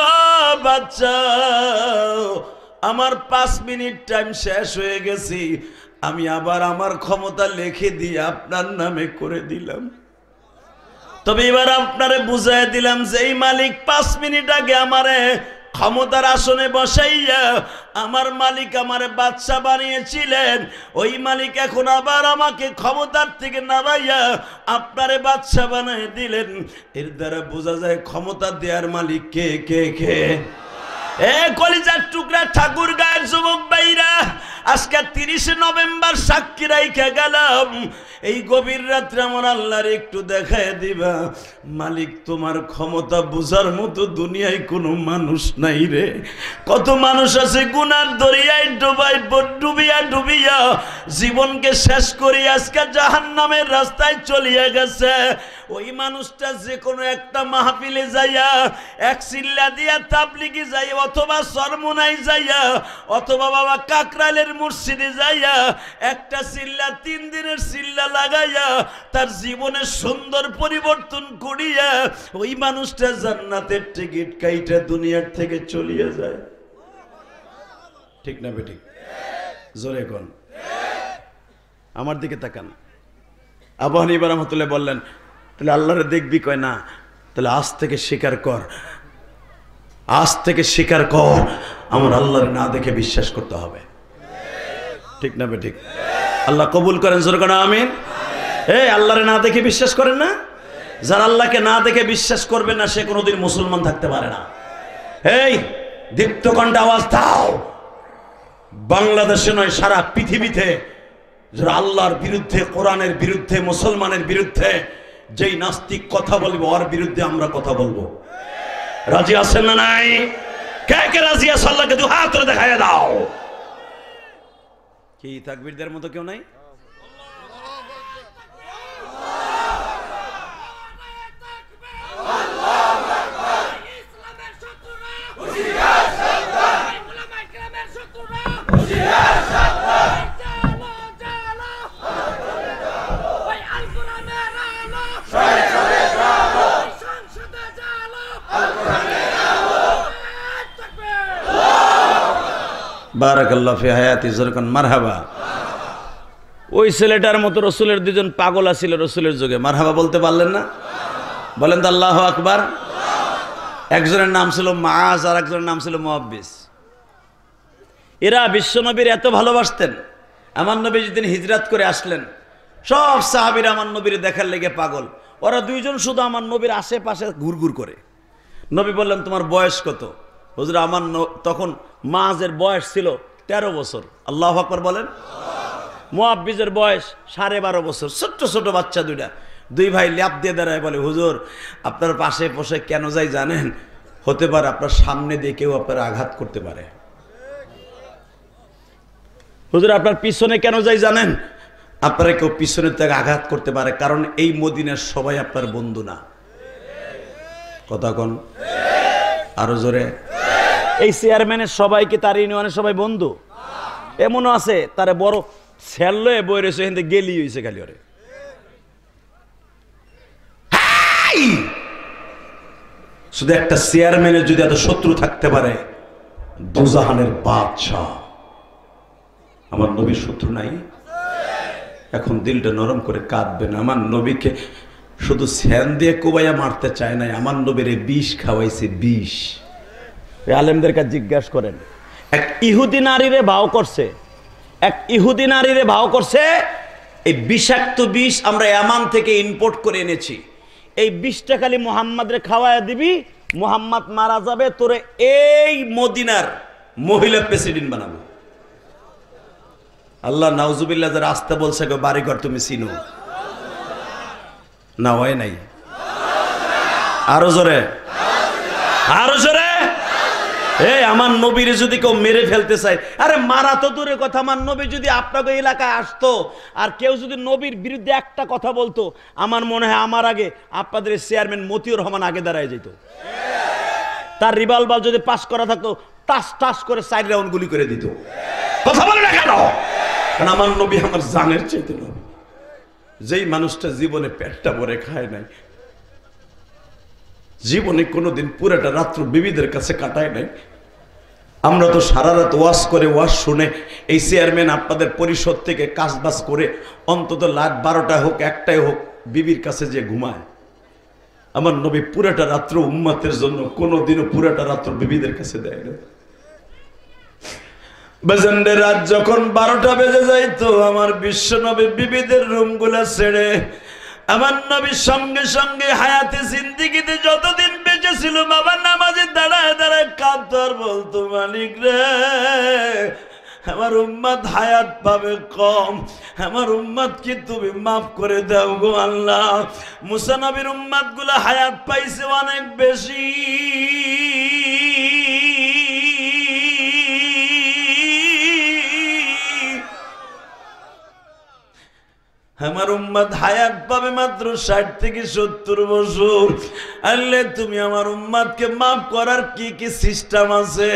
বাচ্চা, আমার 5 মিনিট টাইম শেষ হয়ে গেছি, আমি আবার আমার ক্ষমতা লিখে দিয়ে আপনার নামে করে দিলাম। তবে এবার আপনারে বুঝাই দিলাম যে এই মালিক 5 মিনিট আগে আমারে ক্ষমতার আসনে বসাইয়া আমার মালিক আমারে বাদশা বানিয়েছিলেন, ওই মালিক এখন আবার আমাকে ক্ষমতার থেকে নামাইয়া আপনারে বাদশা বানিয়ে দিলেন। এর দ্বারা বোঝা যায় ক্ষমতা দেওয়ার মালিক কে কে কে। এ কলিজার টুকরা ঠাকুর গায়ের যুবক ভাইরা, আজকে 30 নভেম্বর সাক্ষী রাইখা গেলাম, এই গভীর রাত্রে আমার আল্লাহর একটু দেখায় দিবা, মালিক তোমার ক্ষমতা বুঝার মতো দুনিয়ায় কোনো মানুষ নাই রে। কত মানুষ আছে গুনার দরিয়ায় ডুবিয়া ডুবিয়া জীবনকে শেষ করি আজকে জাহান্নামের রাস্তায় চলিয়ে গেছে। ওই মানুষটা যে কোনো একটা মাহফিলে যাইয়া এক চিল্লা দিয়া তাবলিগে যাইয়া অথবা সরমুনাই যাইয়া অথবা বাবা কাকরালের মসজিদে যাইয়া একটা চিল্লা 3 দিনের চিল্লা লাগাইয়া তার জীবনের সুন্দর পরিবর্তন করিয়া ওই মানুষটা জান্নাতের টিকিট কাইটা দুনিয়ার থেকে চলিয়ে যায়। ঠিক না বেঠিক? জোরে কোন? আমার দিকে তাকান। আবু হানিফা রাহমাতুল্লাহ বললেন, তাহলে আল্লাহরে দেখবি? কয় না। তাহলে আজ থেকে স্বীকার কর, আজ থেকে স্বীকার কর আমার আল্লাহরে না দেখে বিশ্বাস করতে হবে। ঠিক না বেঠিক? আল্লাহ কবুল করেন, জোরে কোন আমিন। এই আল্লাহরে না দেখে বিশ্বাস করেন না? যারা আল্লাহকে না দেখে বিশ্বাস করবে না সে কোনোদিন মুসলমান থাকতে পারে না। এই দীপ্ত কণ্ঠে আওয়াজ দাও, বাংলাদেশে নয় সারা পৃথিবীতে যারা আল্লাহর বিরুদ্ধে, কোরআনের বিরুদ্ধে, মুসলমানের বিরুদ্ধে যেই নাস্তিক কথা বলবে ওর বিরুদ্ধে আমরা কথা বলবো। রাজি আছেন না নাই? কে কে রাজি আছে? আল্লাহকে 2 হাত ধরে দেখায় দাও। কি তাকবীরদের মতো কেউ নাই? বারাকাল্লাহু ফি হায়াতি, জোরকান মারহাবা। ওই ছেলেটার মতো রসুলের 2 জন পাগল আছিল রসুলের যুগে, মারহাবা বলতে পারলেন না? বলেন তো আল্লাহু আকবার। একজনের নাম ছিল মাআজ আর একজনের নাম ছিল মুআব্বিস। এরা বিশ্বনবীর এত ভালোবাসতেন, আমার নবী যেদিন হিজরত করে আসলেন সব সাহাবীরা আমার নবীর দেখার লেগে পাগল। ওরা 2 জন শুধু আমার নবীর আশেপাশে ঘুরঘুর করে। নবী বললেন, তোমার বয়স কত? হুজুর আমার তখন মাআজের বয়স ছিল 13 বছর। আল্লাহু আকবার বলেন। মুআব্বিজের বয়স 12.5 বছর। ছোট্ট ছোট বাচ্চা 2টা। 2 ভাই ল্যাপ দিয়ে দাঁড়ায় বলে, হুজুর আপনার পাশে বসে কেন যাই জানেন? হতে পারে আপনার সামনে দিয়ে কেউ আপনার আঘাত করতে পারে। হুজুর আপনার পিছনে কেন যাই জানেন? আপনারা কেউ পিছনের থেকে আঘাত করতে পারে, কারণ এই মদিনার সবাই আপনার বন্ধু না। কথা কোন? আরো জোরে। এই চেয়ারম্যানের সবাইকে তার ইউনিয়নের সবাই বন্ধু? এমনও আছে তারে বড় ছেলে বই রয়েছে এখান থেকে গেলি হয়েছে খালি ওরে। শুধু একটা চেয়ারম্যানের যদি এত শত্রু থাকতে পারে, দুজাহানের বাদশাহ আমার নবীর শত্রু নাই? এখন দিলটা নরম করে কাঁদবেন। আমার নবীকে শুধু স্যান দিয়ে কোবাইয়া মারতে চায় নাই, আমার নবীর বিষ খাওয়াইছে, বিষ। আলেমদের কাছে জিজ্ঞাসা করেন, এক ইহুদি নারীরে ভাও করছে, এক ইহুদি নারীরে ভাও করছে, এই বিষাক্ত বিষ আমরা ইয়ামান থেকে ইম্পোর্ট করে এনেছি, এই বিষটা খালি মুহাম্মাদরে খাওয়ায় দিবি, মুহাম্মদ মারা যাবে, তোরে এই মদিনার মহিলা প্রেসিডেন্ট বানাবো। আল্লাহ নাউজুবিল্লাহ যারা আসতে বলছে গো বাড়িঘর তুমি চিনো না? হয় নাই? আরো জোরে, আরো জোরে। এই আমার নবীরে যদি কেউ মেরে ফেলতে চায়, আরে মারা তো দূরের কথা, আমার নবী যদি আপনাকে এলাকায় আসতো আর কেউ যদি নবীর বিরুদ্ধে একটা কথা বলতো, আমার মনে হয় আমার আগে আপনাদের চেয়ারম্যান মতিউর রহমান আগে দাঁড়ায় যেত। তার রিভলভার যদি পাস করা থাকতো, টাস টাস করে 4 রাউন্ড গুলি করে দিত। কথা বলে না কেন? কারণ আমার নবী আমার জানের চাইতে নবী। যেই মানুষটা জীবনে পেটটা ভরে খায় নাই, জীবনে কোনোদিন পুরাটা রাত্র বিবিদের কাছে কাটায় নাই। আমরা তো সারা রাত ওয়াজ করে, ওয়াজ শুনে, এই চেয়ারম্যান আপনাদের পরিষদ থেকে কাজবাজ করে অন্তত রাত 12টা হোক 1টাই হোক বিবির কাছে যে ঘুমায়। আমার নবী পুরাটা রাত্র উম্মতের জন্য কোনোদিনও পুরাটা রাত্র বিবিদের কাছে দেয় না। বেজেন্ডে রাত যখন 12টা বেজে যাইতো, আমার বিশ্ব নবী বিবিদের রুমগুলা ছেড়ে আমার নবী সঙ্গে সঙ্গে হায়াতে জিন্দেগিতে যতদিন বেঁচে ছিল, বাবা নামাজে দাঁড়ায় দাঁড়ায় কাঁদতো আর বলতো, মালিক রে, আমার উম্মত হায়াত পাবে কম, আমার উম্মত কি তুমি মাফ করে দাও গো আল্লাহ। মুসা নবীর উম্মত গুলা হায়াত পাইছে অনেক বেশি, আমার উম্মত হায়াত পাবে মাত্র 60 থেকে 70 বছর। আল্লাহ তুমি আমার উম্মতকে মাফ করার কি কি সিস্টেম আছে,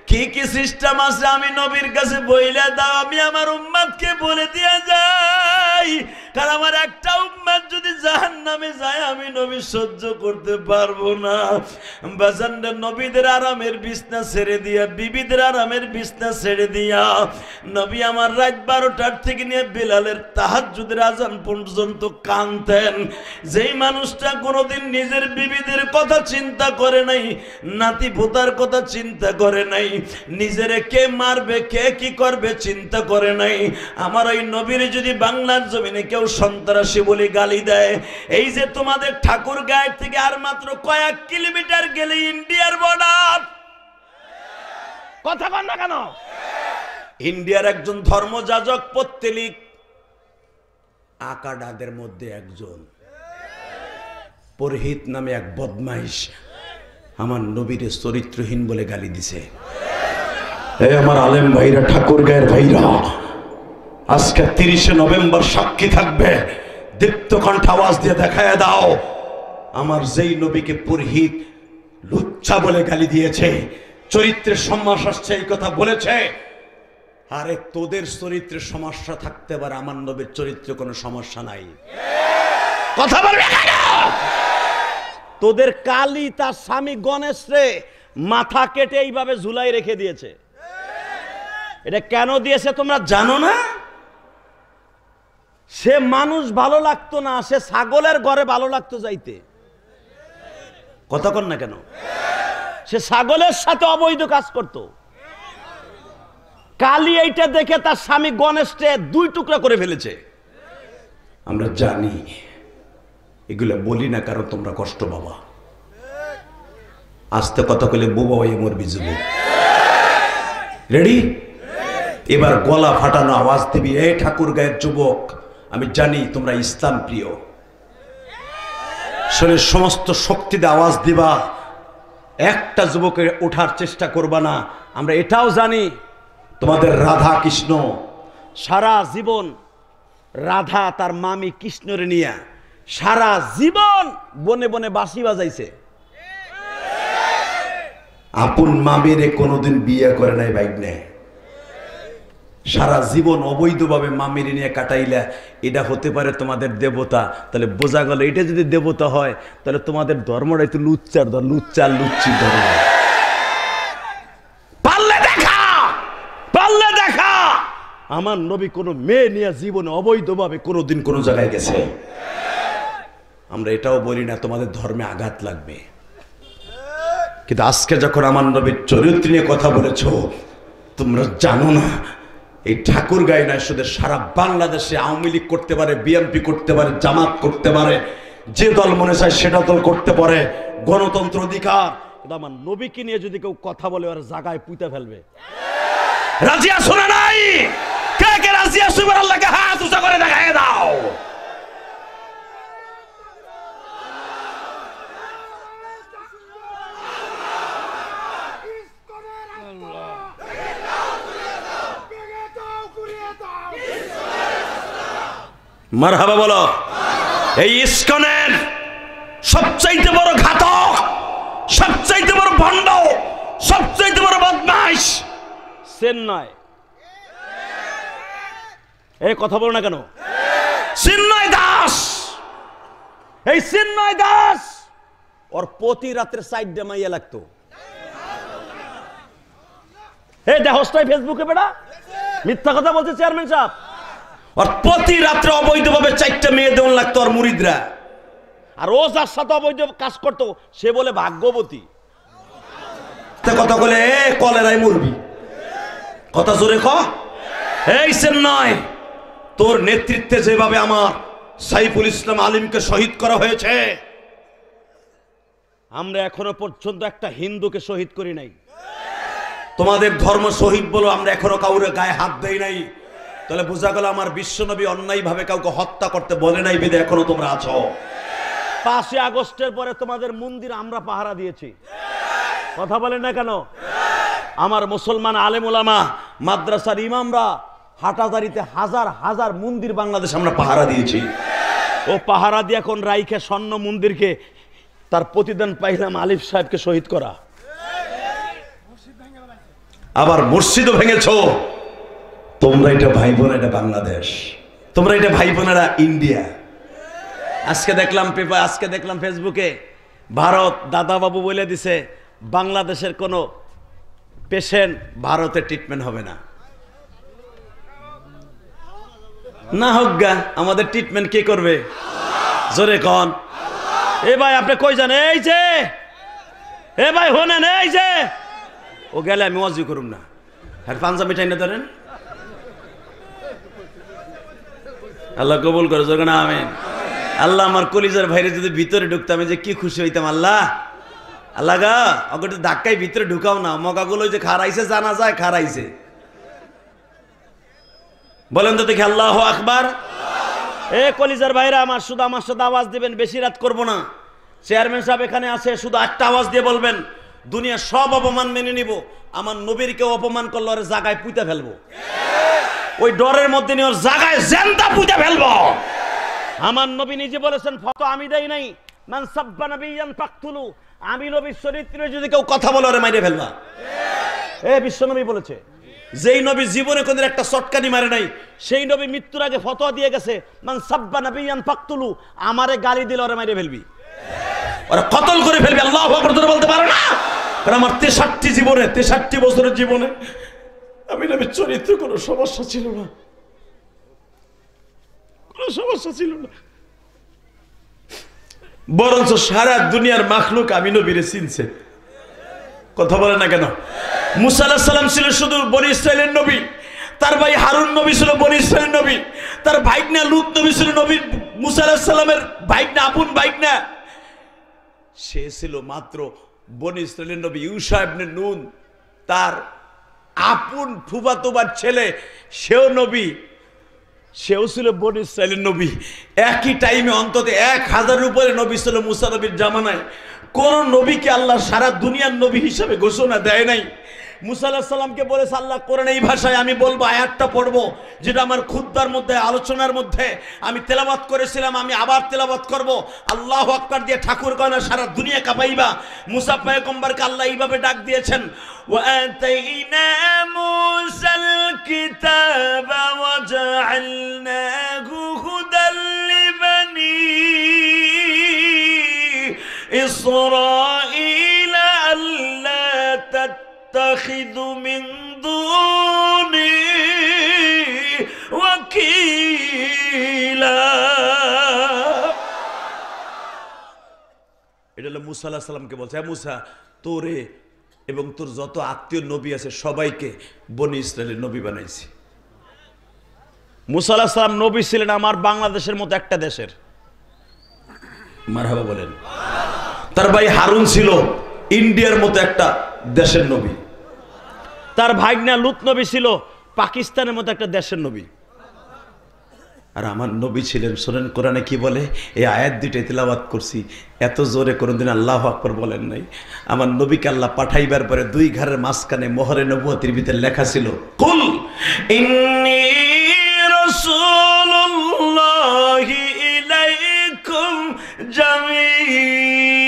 কি কি সিস্টেম আছে আমি নবীর কাছে বইলে দাও, আমি আমার উম্মতকে বলে দিয়ে যাই। কারণ আমার একটা উম্মত যদি জাহান্নামে যায়, আমি নবী সহ্য করতে পারবো না। বাজানরা নবীদের আরামের বিছনা ছেড়ে দিয়া, বিবিদের আরামের বিছনা ছেড়ে দিয়া, নবী আমার রাত 12টার থেকে নিয়ে বেলালের তাহাজ্জুদের আজান পর্যন্ত কাঁদতেন। যেই মানুষটা কোনোদিন নিজের বিবিদের কথা চিন্তা করে নাই, নাতি পোতার কথা চিন্তা করে নাই, নিজের কে মারবে কে কি করবে চিন্তা করে নাই, আমার ওই নবীর যদি বাংলার জমিনে কেউ সন্ত্রাসী বলে গালি দেয়, এই যে তোমাদের ঠাকুরগাঁও থেকে আর মাত্র কয়েক কিলোমিটার গেলে ইন্ডিয়ার বর্ডার, কথা বল না কেন? ইন্ডিয়ার একজন ধর্মযাজক পত্তলিক আকাডাদের মধ্যে একজন পুরোহিত নামে এক বদমাইশ আমার নবীর চরিত্রহীন বলে গালি দিছে। এই আমার আলেম ভাইরা, ঠাকুরগাঁয়ের ভাইরা, আজকে 30শে নভেম্বর সাক্ষী থাকবে, দীপ্ত কণ্ঠ আওয়াজ দিয়ে দেখায় দাও, আমার যেই নবীকে পুরোহিত লুচ্চা বলে গালি দিয়েছে, চরিত্রের সমস্যা আসছে এই কথা বলেছে, আরে তোদের চরিত্রের সমস্যা থাকতে পারে, আমার নবীর চরিত্রে কোনো সমস্যা নাই। কথা বলবে কেন? তোদের কালী তার স্বামী গণেশ রে মাথা কেটে এইভাবে ঝুলাই রেখে দিয়েছে। এটা কেন দিয়েছে তোমরা জানো না? সে মানুষ ভালো লাগতো না, সে ছাগলের ঘরে ভালো লাগতো যাইতে। কথা কন না কেন? সে ছাগলের সাথে অবৈধ কাজ করত। কালী এইটা দেখে তার স্বামী গণেশকে 2 টুকরা করে ফেলেছে। আমরা জানি, এগুলা বলি না কারণ তোমরা কষ্ট পাবা। আস্তে কথা কইলে বোবা হয়ে মরবি যুবক। রেডি? এবার গলা ফাটানো আওয়াজ দিবি, এই ঠাকুরগাঁয়ের যুবক, আমি জানি তোমরা ইসলাম প্রিয়, শরীরের সমস্ত শক্তিতে আওয়াজ দিবা, একটা যুবকের ওঠার চেষ্টা করবা না। আমরা এটাও জানি তোমাদের রাধা কৃষ্ণ সারা জীবন, রাধা তার মামি কৃষ্ণরে নিয়ে সারা জীবন বনে বনে বাঁশি বাজাইছে, আপন মামিরে কোনোদিন বিয়ে করে নাই বাইকনে, সারা জীবন অবৈধভাবে মামিরে নিয়ে কাটাইলা। এটা হতে পারে তোমাদের দেবতা, তাহলে বোঝা গেল এটা যদি দেবতা হয় তাহলে তোমাদের ধর্মটা একটু লুচ্চার ধর্ম, লুচ্চার লুচ্চির ধর্ম। পারলে দেখা, পারলে দেখা। আমার নবী কোনো মেয়ে নিয়ে জীবনে অবৈধভাবে কোনোদিন কোনো জায়গায় গেছে? আমরা এটাও বলি না তোমাদের ধর্মে আঘাত লাগবে, কিন্তু আজকে যখন আমার নবীর চরিত্র নিয়ে কথা বলেছো, তোমরা জানো না এই ঠাকুরগাঁও নয়, শুধু সারা বাংলাদেশে আওয়ামী লীগ করতে পারে, বিএনপি করতে পারে, জামাত করতে পারে, যে দল মনে চায় সেটা দল করতে পারে, গণতন্ত্র অধিকার। কিন্তু আমার নবীকে নিয়ে যদি কেউ কথা বলে ওর জায়গায় পুঁতে ফেলবে। রাজি আছো না নাই? কে কে রাজি আছো? এবার আল্লাহকে হাত উঁচা করে দেখায় দাও। মারহাবা বলো। এই ইসকনের সবচাইতে বড় ঘাতক, সবচাইতে বড় ভণ্ড, সবচাইতে বড় বদমাইশ চেন্নাই। এই কথা বলো না কেন? চিন্ময় দাস, এই চিন্ময় দাস ওর প্রতি রাত্রে সাইডে মাইয়া লাগতো। এই দেখোস্তাই ফেসবুকে বেটা মিথ্যা কথা বলছে চেয়ারম্যান সাহেব। আর প্রতি রাত্রে অবৈধভাবে 4টা মেয়ে দেওয়ান লাগতো আর মুরিদরা। আর ও যার সাথে অবৈধ কাজ করতো সে বলে ভাগ্যবতী। কথা বলে কলেরায় মরবি, কথা জোরে ক। এই চেন্নাই, তোর নেতৃত্বে যেভাবে আমার সাইফুল ইসলাম আলিমকে শহীদ করা হয়েছে, আমরা এখনো পর্যন্ত একটা হিন্দুকে শহীদ করি নাই। তোমাদের ধর্ম শহীদ বলো, আমরা এখনো কাউরে গায়ে হাত দেই নাই। তাহলে বোঝা গেল আমার বিশ্বনবী অন্যায় ভাবে কাউকে হত্যা করতে বলে নাই, বিদে এখনো তোমরা আছো। 5 আগস্টের পরে তোমাদের মন্দির আমরা পাহারা দিয়েছি, কথা বলেন না কেন? আমার মুসলমান আলেম ওলামা, মাদ্রাসার ইমামরা হাটাজারিতে হাজার হাজার মন্দির বাংলাদেশ আমরা পাহারা দিয়েছি। ও পাহারা দিয়ে এখন রাইখে স্বর্ণ মন্দিরকে তার প্রতিদান পাইলাম আলিফ সাহেবকে শহীদ করা। আবার মসজিদও ভেঙেছো। তোমরা এটা ভাই বোন, এটা বাংলাদেশ, তোমরা এটা ভাই বোনেরা ইন্ডিয়া। আজকে দেখলাম পেপার, আজকে দেখলাম ফেসবুকে, ভারত দাদা বাবু বলে দিছে বাংলাদেশের কোনো পেশেন্ট ভারতে ট্রিটমেন্ট হবে না। না হোক গা, আমাদের ট্রিটমেন্ট কে করবে? জোরে কন। এ ভাই আপনি কই যান? এই যে এ ভাই হোনেন, এই যে ও গেলে আমি ওয়াজি করুম না। আর পাঞ্জাবি টাইনা ধরেন। আল্লাহ কবুল করে যখন আমিন। আল্লাহ আমার কলিজার ভাইরে যদি ভিতরে ঢুকতাম যে কি খুশি হইতাম। আল্লাহ আল্লাহ গা ওকে ধাক্কাই ভিতরে ঢুকাও না। মগাগুলো যে খারাইছে জানা যায় খারাইছে। বলেন তো দেখি আল্লাহু আকবার। এ কলিজার ভাইরা আমার, শুধু আমার সাথে আওয়াজ দিবেন, বেশি রাত করবো না। চেয়ারম্যান সাহেব এখানে আছে, শুধু 8টা আওয়াজ দিয়ে বলবেন দুনিয়া সব অপমান মেনে নিব, আমার নবীর কেউ অপমান করলে ওর জায়গায় পুঁতে ফেলবো। ওই ডরের মধ্যে নিয়ে ওর জায়গায় জ্যান্ত পুঁতে ফেলবো। আমার নবী নিজে বলেছেন, ফটো আমি দেই নাই, মান সাব্বা নাবিয়ান ফাকতুলু, আমি নবীর চরিত্রে যদি কেউ কথা বলে ওরে মাইরে ফেলবা। এ বিশ্ব নবী বলেছে। যেই নবী জীবনে কোনদিন একটা চটকানি মারে নাই, সেই নবী মৃত্যুর আগে ফতোয়া দিয়ে গেছে, মান সাব্বা নাবিয়ান ফাকতুলু, আমারে গালি দিলে ওরে মাইরে ফেলবি, ওরা কতল করে ফেলবি। আল্লাহু আকবার তোরা বলতে পারো না? কারণ আমার 63 জীবনে, 63 বছরের জীবনে আমি নবীর চরিত্রে কোনো সমস্যা ছিল না, কোনো সমস্যা ছিল না। বরঞ্চ সারা দুনিয়ার মাখলুক আমি নবীরে চিনছে। কথা বলে না কেন? মুসা আলাইহিস সালাম ছিল শুধু বনী ইসরাইলের নবী, তার ভাই হারুন নবী ছিল বনী ইসরাইলের নবী, তার ভাইগনা লূত নবী ছিল নবী মুসা আলাইহিস সালামের ভাইগনা, আপন ভাইগনা। সে ছিল মাত্র বনী ইসরাইলের নবী ইউশা ইবনে নুন, তার আপন ফুফাতো ছেলে, সেও নবী, সেও ছিল বনী ইসরাইলের নবী। একই টাইমে অন্তত 1000-এর উপরে নবী ছিল মুসা নবীর জামানায়। কোন নবীকে আল্লাহ সারা দুনিয়ার নবী হিসেবে ঘোষণা দেয় নাই। মুসা আলাইহিস সালামকে বলেছে আল্লাহ কোরআন এই ভাষায়, আমি বলবো আয়াতটা পড়বো, যেটা আমার খুতবার মধ্যে, আলোচনার মধ্যে আমি তেলাওয়াত করেছিলাম, আমি আবার তেলাওয়াত করব। আল্লাহু আকবার দিয়ে ঠাকুর গণা সারা দুনিয়া কাঁপাইবা। মুসা পয়গম্বরকে আল্লাহ এইভাবে ডাক দিয়েছেন, ওয়া আতাইনা মুসাল কিতাবা ওয়া জাআলনাহু হুদাল লিবানি ইসরাঈলা আল্লা تتخذ من دوني এটা হলো মুসা আলাইহিস সালামকে বলছে, হ্যাঁ মুসা, তোরে এবং তোর যত আত্মীয় নবী আছে সবাইকে বনি ইসরায়েলের নবী বানাইছি। মুসা আলাইহিস সালাম নবী ছিলেন আমার বাংলাদেশের মতো একটা দেশের, মারহাবা বলেন। তার ভাই হারুন ছিল ইন্ডিয়ার মতো একটা দেশের নবী। তার ভাইগনা লুত নবী ছিল পাকিস্তানের মতো একটা দেশের নবী। আর আমার নবী ছিলেন, শোনেন কোরআনে কি বলে, এই আয়াত দুইটা তিলাওয়াত করছি, এত জোরে কোনোদিন আল্লাহু আকবার বলেন নাই। আমার নবীকে আল্লাহ পাঠাইবার পরে দুই ঘরের মাঝখানে মোহরে নবুয়তির ভিতরে লেখা ছিল, কুল ইন্নী রাসূলুল্লাহি ইলাইকুম জামিআ।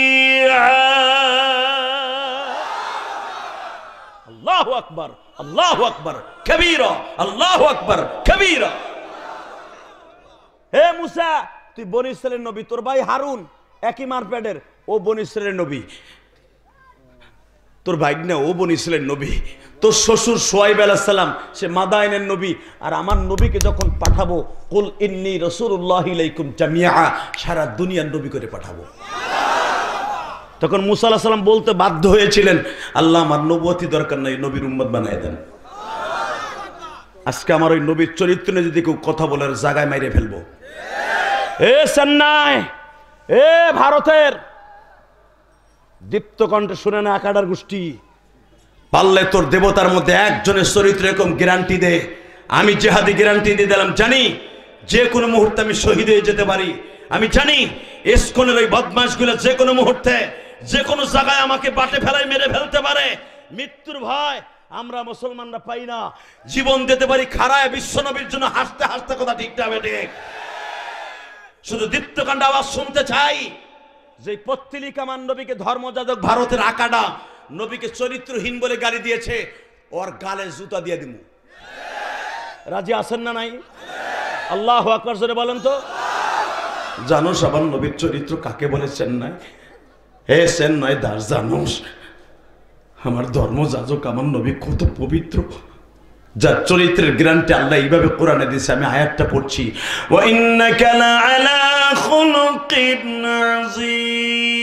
আল্লাহু আকবার, আল্লাহু আকবার কবীরা, আল্লাহু আকবার কবীরা। হে মুসা, তুই বনি ইসরাইলের নবী, তোর ভাই হারুন একই মারপেটের, ও বনি ইসরাইলের নবী, তোর ভাইগনা ও বনি ইসরাইলের নবী, তোর শ্বশুর শুআয়ব আলাইহিস সালাম সে মাদায়েনের নবী। আর আমার নবীকে যখন পাঠাবো, কুল ইন্নী রাসূলুল্লাহি ইলাইকুম জামিআ, সারা দুনিয়ার নবী করে পাঠাবো। তখন মুসা আলাইহিস সালাম বলতে বাধ্য হয়েছিলেন, আল্লাহ আমার নবুয়তি দরকার নাই, নবীর উম্মত বানায় দেন। আজকে আমার ওই নবীর চরিত্র নিয়ে যদি কেউ কথা বলার জায়গায় মাইরে ফেলবো। এ চেন্নাই, এ ভারতের দীপ্ত কণ্ঠে শুনে না আকাডার গোষ্ঠী, পারলে তোর দেবতার মধ্যে একজনের চরিত্র এরকম গ্যারান্টি দে। আমি জেহাদি গ্যারান্টি দিয়ে দিলাম, জানি যে কোনো মুহূর্তে আমি শহীদ হয়ে যেতে পারি। আমি জানি ইসকনের ওই বদমাশগুলো যে কোনো মুহূর্তে যে কোনো জায়গায় আমাকে বাটে ফেলায় মেরে ফেলতে পারে। মৃত্যুর ভয় আমরা মুসলমানরা পাই না, জীবন দিতে পারি খাড়ায় বিশ্বনবীর জন্য হাসতে হাসতে। কথা ঠিক না বেঠিক? শুধু দীপ্তকাণ্ড আওয়াজ শুনতে চাই যে পত্তলি কামান নবীকে ধর্মযাজক ভারতের আকাডা নবীকে চরিত্রহীন বলে গালি দিয়েছে, ওর গালে জুতা দিয়ে দিমু। রাজি আছেন না নাই? আল্লাহু আকবার জোরে বলেন তো। জানো সবার নবীর চরিত্র কাকে বলে? চেন্নাই, হে চেন্নাই দাস, জানোস আমার ধর্মযাজক আমার নবী কত পবিত্র, যার চরিত্রের গ্যারান্টি আল্লাহ এইভাবে কোরআনে দিয়েছে। আমি আয়াতটা পড়ছি, ওয়া ইন্নাকা লাআলা খুলুকিন আযীম।